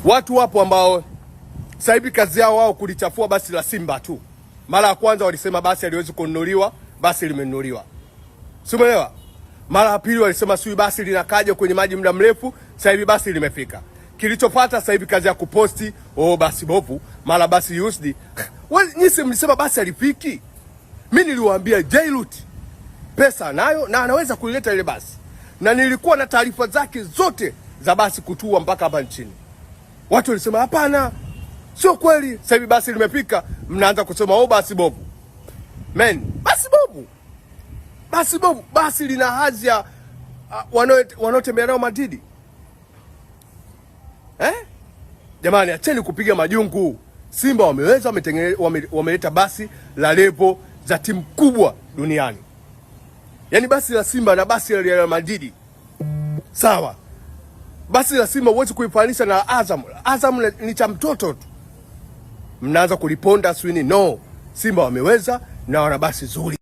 Watu wapo ambao sasa hivi kazi yao wao kulichafua basi la Simba tu. Mara ya kwanza walisema basi haliwezi kununuliwa, basi limenunuliwa. Si umeelewa? Mara ya pili walisema sui basi linakaja kwenye maji muda mrefu, sasa hivi basi limefika. Kilichofuata sasa hivi kazi ya kuposti, basi bovu, mara basi used. Wewe nyinyi mlisema basi halifiki. Mimi niliwaambia Jairut pesa nayo na anaweza kulileta ile basi. Na nilikuwa na taarifa zake zote za basi kutua mpaka hapa nchini. Watu walisema hapana, sio kweli. Sasa hivi basi limefika, mnaanza kusema basi bovu. Men, basi bovu. Basi bovu, basi lina hadhi ya wanaotembea nao Madrid. Jamani, acheni kupiga majungu. Simba wameweza, wameleta basi la level za timu kubwa duniani. Yaani basi la Simba na basi la Real Madrid. Sawa. Basi la Simba huwezi kuifanisha na Azam. Azam ni cha mtoto tu. Mnaanza kuliponda swini. No. Simba wameweza na wana basi zuri.